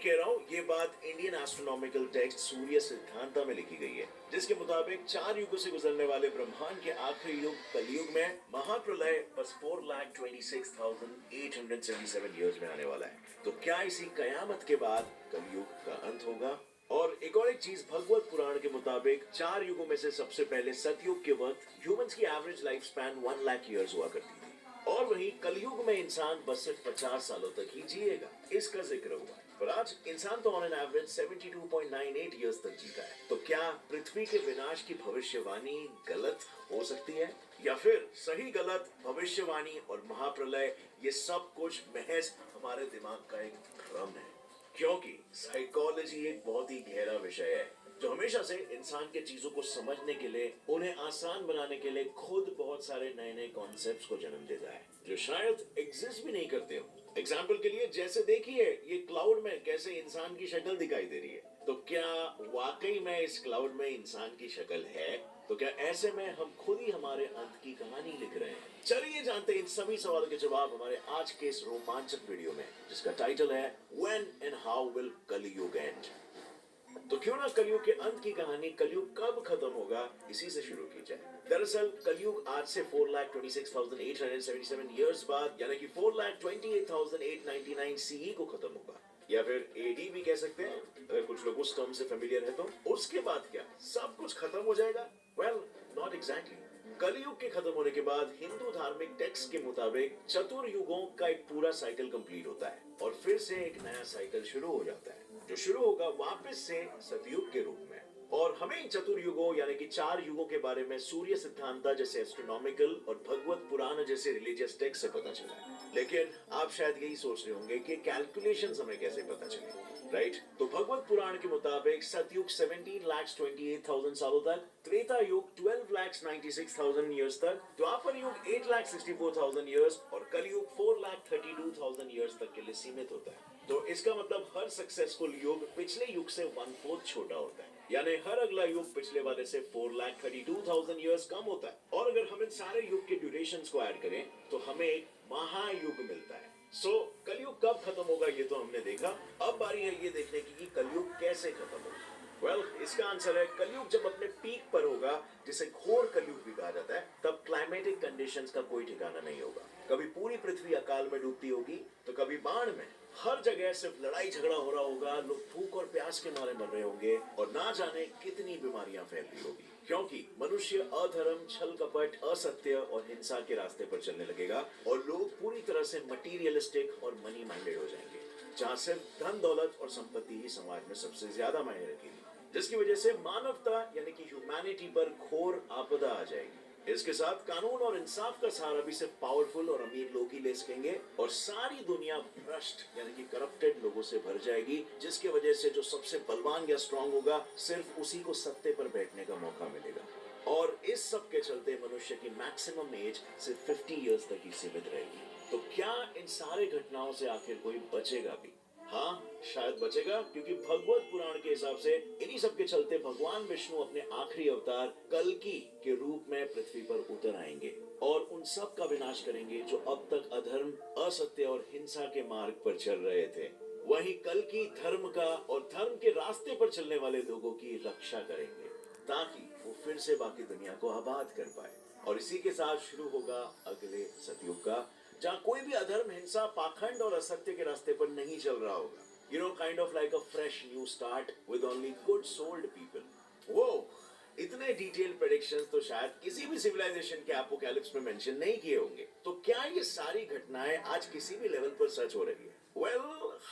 कह रहा हूँ, ये बात इंडियन एस्ट्रोनॉमिकल टेक्स्ट सूर्य सिद्धांता में लिखी गई है, जिसके मुताबिक 4 युगों से गुजरने वाले ब्रह्मांड के आखिरी युग कलयुग में महाप्रलय बस 4,26,877 ईयर्स में आने वाला है। तो क्या इसी कयामत के बाद कलयुग का अंत होगा? और एक चीज, भगवत पुराण के मुताबिक 4 युगों में से सबसे पहले सतयुग के वक्त ह्यूमंस की average life span 1 lakh years हुआ करती थी, और वहीं कलयुग में इंसान बस सिर्फ 50 सालों तक ही जिएगा, इसका जिक्र हुआ है। पर आज इंसान तो ऑन एन एवरेज 72.98 ईयर्स तक जीता है। तो क्या पृथ्वी के विनाश की भविष्यवाणी गलत हो सकती है, या फिर सही गलत भविष्यवाणी और महाप्रलय ये सब कुछ महज हमारे दिमाग का एक भ्रम है? क्योंकि साइकोलॉजी एक बहुत ही गहरा विषय है जो हमेशा से इंसान के चीजों को समझने के लिए, उन्हें आसान बनाने के लिए खुद बहुत सारे नए नए कॉन्सेप्ट्स को जन्म देता है जो शायद एग्जिस्ट भी नहीं करते हो। एग्जाम्पल के लिए, जैसे देखिए ये क्लाउड में कैसे इंसान की शक्ल दिखाई दे रही है, तो क्या वाकई में इस क्लाउड में इंसान की शक्ल है? तो क्या ऐसे में हम खुद ही हमारे अंत की कहानी लिख रहे हैं? चलिए जानते हैं इन सभी सवालों के जवाब हमारे आज के इस रोमांचक वीडियो में, जिसका टाइटल है When and How Will Kaliyug End? तो क्यों ना कलयुग के अंत की कहानी, कलयुग कब खत्म होगा, इसी से शुरू की जाए। दरअसल कलयुग आज से 4,26,877 ईयर्स बाद, यानी कि 4,28,899 सीई को खत्म होगा, या फिर एडी भी कह सकते हैं अगर कुछ लोग उस टर्म से फेमिलियर है तो। उसके बाद क्या सब कुछ खत्म हो जाएगा? Well, not exactly. कलयुग के खत्म होने के बाद हिंदू धार्मिक टेक्स्ट के मुताबिक चतुर्युगों का एक पूरा साइकिल कंप्लीट होता है और फिर से एक नया साइकिल शुरू हो जाता है, जो शुरू होगा वापस से सतयुग के रूप में। और हमें इन चतुर्युगों यानी कि 4 युगों के बारे में सूर्य सिद्धांता जैसे एस्ट्रोनॉमिकल और भगवत पुराण जैसे रिलीजियस टेक्स्ट से पता चला है। लेकिन आप शायद यही सोच रहे होंगे कि कैलकुलेशंस हमें कैसे पता चले, राइट? तो भगवत पुराण के मुताबिक सतयुग 17,28,000 सालों तक, त्रेता युग 12,96,000 ईयर्स तक, द्वापर युग 8,64,000 ईयर्स और कलयुग 4,32,000 ईयर्स तक के लिए सीमित होता है। तो इसका मतलब हर सक्सेसफुल युग पिछले युग से 1/4 छोटा होता है, यानी हर अगला युग पिछले वाले से 4,32,000 ईयर्स कम होता है। और अगर हम इन सारे युग के ड्यूरेशंस को ऐड करें तो हमें एक महायुग मिलता है। कलयुग कब खत्म होगा ये तो हमने देखा, अब बारी है ये देखने की कि कलयुग कैसे खत्म होगा। इसका आंसर है कलयुग जब अपने पीक पर होगा, जिसे घोर कलयुग भी कहा जाता है, तब क्लाइमेटिक कंडीशंस का कोई ठिकाना नहीं होगा। कभी पूरी पृथ्वी अकाल में डूबती होगी, तो कभी बाढ़ में। हर जगह सिर्फ लड़ाई झगड़ा हो रहा होगा, लोग भूख और प्यास के मारे मर रहे होंगे और ना जाने कितनी बीमारियां फैल रही होगी, क्योंकि मनुष्य अधर्म, छल कपट, असत्य और हिंसा के रास्ते पर चलने लगेगा और लोग पूरी तरह से मटीरियलिस्टिक और मनी माइंडेड हो जाएंगे, जहां सिर्फ धन दौलत और संपत्ति ही समाज में सबसे ज्यादा मायने रखेगी, जिसकी वजह से मानवता यानी कि ह्यूमैनिटी पर घोर आपदा आ जाएगी। इसके साथ कानून और इंसाफ का सहारा भी सिर्फ पावरफुल और अमीर लोग ही ले सकेंगे और सारी दुनिया भ्रष्ट यानी कि करप्टेड लोगों से भर जाएगी, जिसकी वजह से जो सबसे बलवान या स्ट्रांग होगा, सिर्फ उसी को सत्ते पर बैठने का मौका मिलेगा। और इस सब के चलते मनुष्य की मैक्सिमम एज सिर्फ 50 इयर्स तक ही सीमित रहेगी। तो क्या इन सारे घटनाओं से आखिर कोई बचेगा भी? हाँ, शायद बचेगा, क्योंकि भगवत पुराण के हिसाब से इन्हीं सब के चलते भगवान विष्णु अपने आखिरी अवतार कल्कि के रूप में पृथ्वी पर उतर आएंगे और उन सब का विनाश करेंगे जो अब तक अधर्म, असत्य और हिंसा के मार्ग पर चल रहे थे। वहीं कल्कि धर्म का और धर्म के रास्ते पर चलने वाले लोगों की रक्षा करेंगे, ताकि वो फिर से बाकी दुनिया को आबाद कर पाए। और इसी के साथ शुरू होगा अगले सतयुग का, जहाँ कोई भी अधर्म, हिंसा, पाखंड और असत्य के रास्ते पर नहीं चल रहा होगा। You know, kind of like a fresh new start with only good souled people. वो इतने डिटेल प्रेडिक्शंस तो शायद किसी भी सिविलाइजेशन के एपोकैलिप्स में मेंशन नहीं किए होंगे। तो क्या ये सारी घटनाएं आज किसी भी लेवल पर सच हो रही है?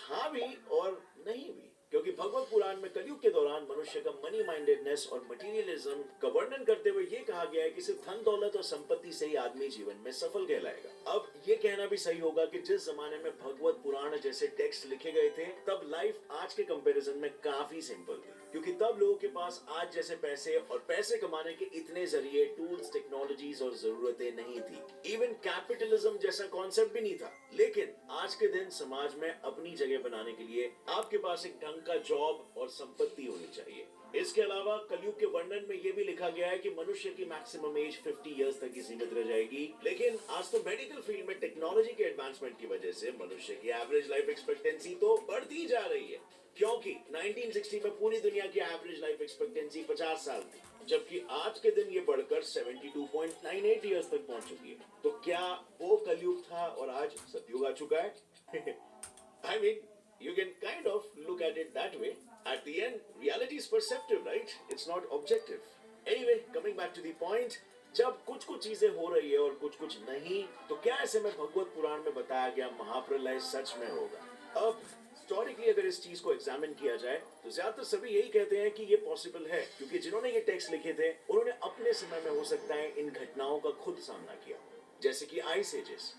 हाँ भी और नहीं भी, क्योंकि भगवत पुराण में कलयुग के दौरान मनुष्य का मनी माइंडेडनेस और मटेरियलिज्म का वर्णन करते हुए ये कहा गया है कि सिर्फ धन दौलत और संपत्ति से ही आदमी जीवन में सफल कहलाएगा। अब ये कहना भी सही होगा कि जिस जमाने में भगवत पुराण जैसे टेक्स्ट लिखे गए थे, तब लाइफ आज के कंपैरिजन में काफी सिंपल थी, क्योंकि तब लोगों के पास आज जैसे पैसे और पैसे कमाने के इतने जरिए, टूल्स, टेक्नोलॉजीज और जरूरतें नहीं थी। इवन कैपिटलिज्म जैसा कॉन्सेप्ट भी नहीं था। लेकिन आज के दिन समाज में अपनी जगह बनाने के लिए आपके पास एक ढंग का जॉब और संपत्ति होनी चाहिए। इसके अलावा कलयुग के वर्णन में यह भी लिखा गया है कि मनुष्य की मैक्सिमम एज 50 इयर्स तक ही सीमित रह जाएगी। लेकिन आज तो मेडिकल फील्ड में टेक्नोलॉजी के एडवांसमेंट की वजह से मनुष्य की एवरेज लाइफ एक्सपेक्टेंसी तो बढ़ती जा रही है। क्योंकि 1960 में पूरी दुनिया की एवरेज लाइफ एक्सपेक्टेंसी 50 साल थी, जबकि आज के दिन ये बढ़कर 72.98 ईयर्स तक पहुंच चुकी है। तो क्या वो कलयुग था और आज सतयुग आ चुका है? I mean, you can kind of look at it that way. At the end, reality is perceptive, right? It's not objective. Anyway, coming back to the point, जब कुछ कुछ चीजें हो रही है और कुछ कुछ नहीं, तो क्या ऐसे में भगवत पुराण में बताया गया महाप्रलय सच में होगा? अब हिस्टोरिकली अगर इस चीज को एग्जामिन किया जाए तो ज्यादातर सभी यही कहते हैं कि ये पॉसिबल है, क्योंकि जिन्होंने ये टेक्स्ट लिखे थे उन्होंने अपने समय में हो सकता है इन घटनाओं का खुद सामना किया, जैसे कि आइस एजेस।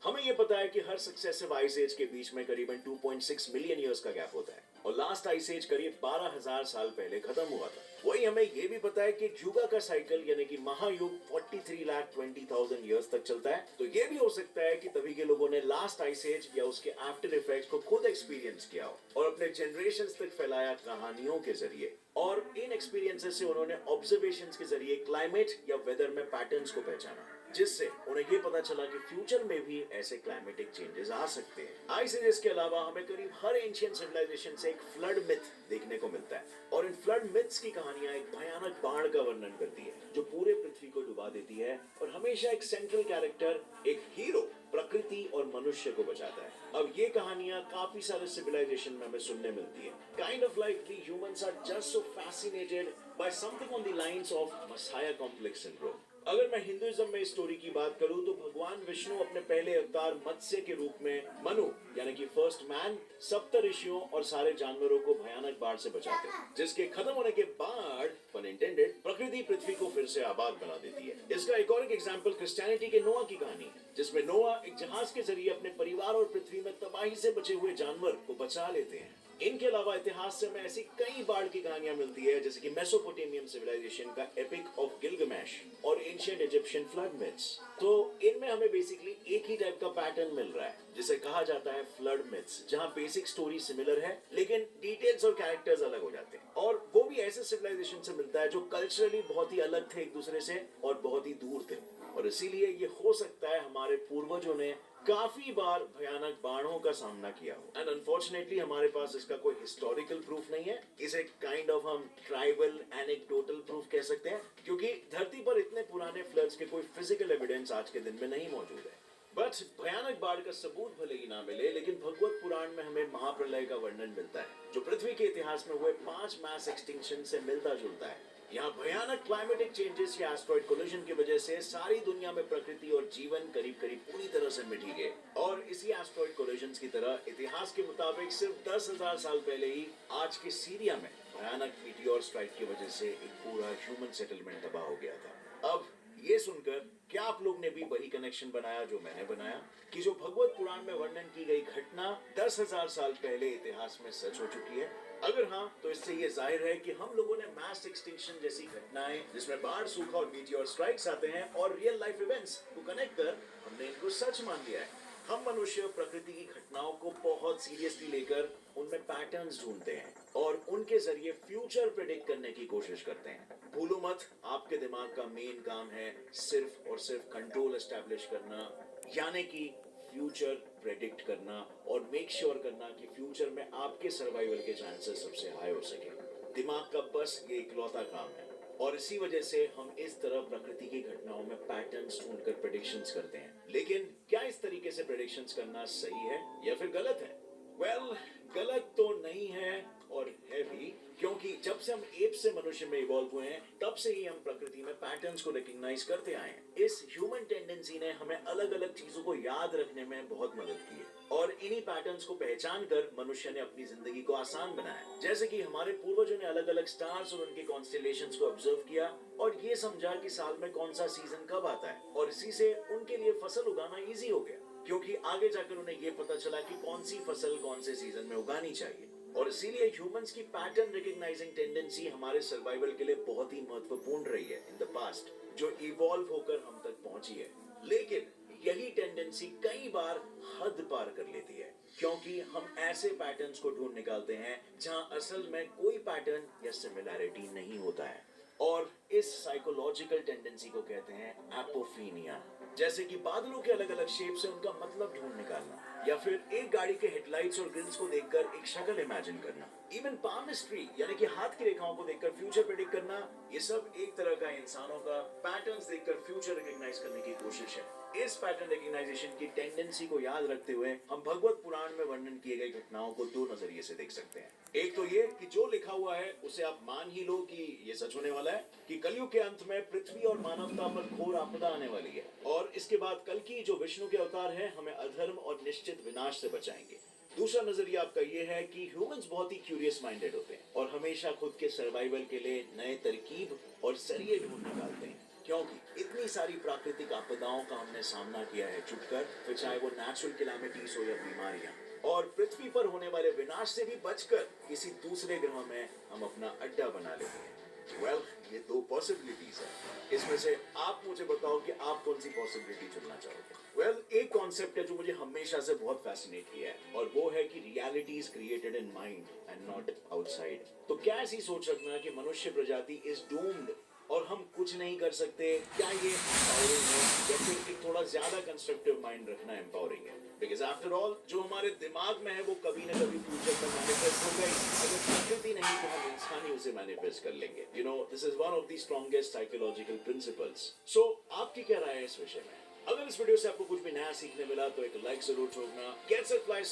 हमें यह पता है कि हर सक्सेसिव आइस एज के बीच में करीबन 2.6 मिलियन ईयर्स का गैप होता है और लास्ट आइस एज करीब 12,000 साल पहले खत्म हुआ था। वही हमें यह भी पता है कि युगा का साइकिल यानी कि महायुग 43,20,000 ईयर्स तक चलता है। तो यह भी हो सकता है कि तभी के लोगों ने लास्ट आइस एज या उसके आफ्टर इफेक्ट्स को खुद एक्सपीरियंस किया हो और अपने जनरेशंस तक फैलाया कहानियों के जरिए, और इन एक्सपीरियंसेस से उन्होंने ऑब्जर्वेशंस के जरिए क्लाइमेट या वेदर में पैटर्न्स को पहचाना, जिससे उन्हें यह पता चला कि फ्यूचर में भी ऐसे क्लाइमेटिक चेंजेस आ सकते हैं। आइस एजेस के अलावा हमें करीब हर एंशिएंट सिविलाइजेशन से एक फ्लड मिथ देखने को मिलता है, और इन फ्लड मिथ्स की कहानियां एक भयानक बाढ़ का वर्णन करती है जो पूरे पृथ्वी को डुबा देती है, और हमेशा एक सेंट्रल कैरेक्टर, एक हीरो, प्रकृति और मनुष्य को बचाता है। अब ये कहानियां काफी सारे सिविलाइजेशन में हमें सुनने मिलती है। Kind of like the humans are just so fascinated by something on the lines of messiah complex syndrome. अगर मैं हिंदुइज्म में इस स्टोरी की बात करूं तो भगवान विष्णु अपने पहले अवतार मत्स्य के रूप में मनु यानी कि फर्स्ट मैन, सप्त ऋषियों और सारे जानवरों को भयानक बाढ़ से बचाते हैं, जिसके खत्म होने के बाद पन इंटेंडेड प्रकृति पृथ्वी को फिर से आबाद बना देती है। इसका एक और एग्जांपल क्रिश्चियनिटी के नोआ की कहानी है, जिसमें नोआ एक जहाज के जरिए अपने परिवार और पृथ्वी में तबाही से बचे हुए जानवर को बचा लेते हैं। इनके अलावा इतिहास से हमें ऐसी कई बाढ़ की कहानियां मिलती है, जैसे कि मेसोपोटामियन सिविलाइजेशन का एपिक ऑफ गिलगमेश और एंशिएंट इजिप्शियन फ्लड मिथ्स। तो इनमें हमें बेसिकली एक ही टाइप का पैटर्न मिल रहा है, जिसे कहा जाता है फ्लड मिथ्स, जहां बेसिक स्टोरी सिमिलर है लेकिन डिटेल्स और कैरेक्टर्स अलग हो जाते हैं, और वो भी ऐसे सिविलाइजेशन से मिलता है जो कल्चरली बहुत ही अलग थे एक दूसरे से और बहुत ही दूर थे, और इसीलिए ये हो सकता है हमारे पूर्वजों ने काफी बार भयानक बाढ़ों का सामना किया हो। एंड अनफॉर्चुनेटली हमारे पास इसका कोई हिस्टोरिकल प्रूफ नहीं है। इसे काइंड ऑफ हम ट्राइबल एनेक्डोटल प्रूफ कह सकते हैं, क्योंकि धरती पर इतने पुराने फ्लड्स के कोई फिजिकल एविडेंस आज के दिन में नहीं मौजूद है। बट भयानक बाढ़ का सबूत भले ही ना मिले, लेकिन भगवत पुराण में हमें महाप्रलय का वर्णन मिलता है, जो पृथ्वी के इतिहास में हुए 5 मास एक्सटिंक्शन से मिलता जुलता है। यहाँ भयानक क्लाइमेटिक चेंजेस या एस्ट्रॉइड कोलिजन की वजह से सारी दुनिया में प्रकृति और जीवन करीब करीब पूरी तरह से मिट ही गए, और इसी एस्ट्रॉइड कोलिजन्स की तरह इतिहास के मुताबिक सिर्फ 10,000 साल पहले ही आज के सीरिया में भयानक मीटियोर स्ट्राइक की वजह से एक पूरा ह्यूमन सेटलमेंट तबाह हो गया था। अब ये सुनकर क्या आप लोग ने भी वही कनेक्शन बनाया जो मैंने बनाया, कि जो भगवत पुराण में वर्णन की गई घटना 10,000 साल पहले इतिहास में सच हो चुकी है? अगर हाँ, तो इससे ये जाहिर है कि हम लोगों ने मास एक्सटिंक्शन जैसी घटनाएं, जिसमें बाढ़, सूखा और मीटियोर स्ट्राइक्स आते हैं, और रियल लाइफ इवेंट्स को कनेक्ट कर हमने इनको सच मान लिया है। हम मनुष्य प्रकृति की घटनाओं को बहुत सीरियसली लेकर उनमें पैटर्न्स ढूंढते हैं और उनके जरिए फ्यूचर प्रेडिक्ट करने की कोशिश करते हैं। भूलो मत, आपके दिमाग का मेन काम है सिर्फ और सिर्फ कंट्रोल एस्टैब्लिश करना, यानी कि फ्यूचर प्रेडिक्ट करना और मेक श्योर करना कि फ्यूचर में आपके सर्वाइवल के चांसेस सबसे हाई हो सके। दिमाग का बस ये इकलौता काम है, और इसी वजह से हम इस तरह प्रकृति की घटनाओं में पैटर्न्स ढूंढकर प्रेडिक्शंस करते हैं। लेकिन क्या इस तरीके से प्रेडिक्शंस करना सही है या फिर गलत है? वेल, गलत तो नहीं है और है भी, क्योंकि जब से हम एप से मनुष्य में इवॉल्व हुए हैं, तब से ही हम प्रकृति में पैटर्न्स को रिकॉग्नाइज करते आए हैं। इस ह्यूमन टेंडेंसी ने हमें अलग अलग चीजों को याद रखने में बहुत मदद की है, और इन्हीं पैटर्न्स को पहचान कर मनुष्य ने अपनी जिंदगी को आसान बनाया। जैसे कि हमारे पूर्वजों ने अलग अलग स्टार्स और उनके कॉन्स्टेलेशंस को ऑब्जर्व किया और ये समझा कि साल में कौन सा सीजन कब आता है, और इसी से उनके लिए फसल उगाना ईजी हो गया, क्योंकि आगे जाकर उन्हें ये पता चला कि कौन सी फसल कौन से सीजन में उगानी चाहिए। और इसीलिए ह्यूमंस की पैटर्न रिकॉग्नाइजिंग टेंडेंसी हमारे सर्वाइवल के लिए बहुत ही महत्वपूर्ण रही है इन द पास्ट, जो इवॉल्व होकर हम तक पहुंची है। लेकिन यही टेंडेंसी कई बार हद पार कर लेती है, क्योंकि हम ऐसे पैटर्न्स को ढूंढ निकालते हैं जहां असल में कोई पैटर्न या सिमिलैरिटी नहीं होता है, और इस साइकोलॉजिकल टेंडेंसी को कहते हैं एपोफीनिया। जैसे कि बादलों के अलग अलग शेप से उनका मतलब ढूंढ निकालना, या फिर एक गाड़ी के हेडलाइट्स और ग्रिल्स को देखकर एक शक्ल इमेजिन करना, इवन पामिस्ट्री यानी कि हाथ की रेखाओं को देखकर फ्यूचर प्रेडिक्ट करना, ये सब एक तरह का इंसानों का पैटर्न्स देखकर फ्यूचर रिकॉग्नाइज करने की कोशिश है। इस पैटर्न रिकॉग्नाइजेशन की टेंडेंसी को याद रखते हुए हम भगवत पुराण में वर्णन किए गए घटनाओं को दो नजरिए से देख सकते हैं। एक तो ये कि जो लिखा हुआ है उसे आप मान ही लो कि ये सच होने वाला है, कि कलयुग के अंत में पृथ्वी और मानवता पर घोर आपदा आने वाली है, और इसके बाद कल की जो विष्णु के अवतार हैं हमें अधर्म और निश्चित विनाश से बचाएंगे। दूसरा नजरिया आपका ये है कि ह्यूमंस बहुत ही क्यूरियस माइंडेड होते हैं और हमेशा खुद के सर्वाइवल के लिए नए तरकीब और जरिए ढूंढ निकालते हैं, क्योंकि इतनी सारी प्राकृतिक आपदाओं का हमने सामना किया है छुपकर, फिर चाहे वो नेचुरल कैलामिटीज हो या बीमारियां, और पृथ्वी पर होने वाले विनाश से भी बचकर किसी दूसरे ग्रह में हम अपना अड्डा बना लेते हैं। वेल, ये दो पॉसिबिलिटीज है, इसमें से आप मुझे बताओ कि आप कौन सी पॉसिबिलिटी चुनना चाहोगे। वेल, एक कॉन्सेप्ट है जो मुझे हमेशा से बहुत फैसिनेट किया है, और वो है कि reality is created in mind and not outside. तो क्या ऐसी सोच रखना कि मनुष्य प्रजाति इज डूम्ड और हम कुछ नहीं कर सकते, क्या ये एम्पावरिंग है, या फिर एक थोड़ा ज्यादा कंस्ट्रक्टिव माइंड रखना एम्पावरिंग है? बिकॉज आफ्टर ऑल जो हमारे दिमाग में है वो कभी ना कभी फ्यूचर में मैनिफेस्ट होगा ही। अगर प्रकृति नहीं तो हम इंसान ही उसे मैनिफेस्ट कर लेंगे। You know, this is one of the strongest psychological principles. So आपकी क्या राय है इस विषय में? अगर इस वीडियो से आपको कुछ भी नया सीखने मिला तो एक लाइक जरूर ठोकना। Gets it fly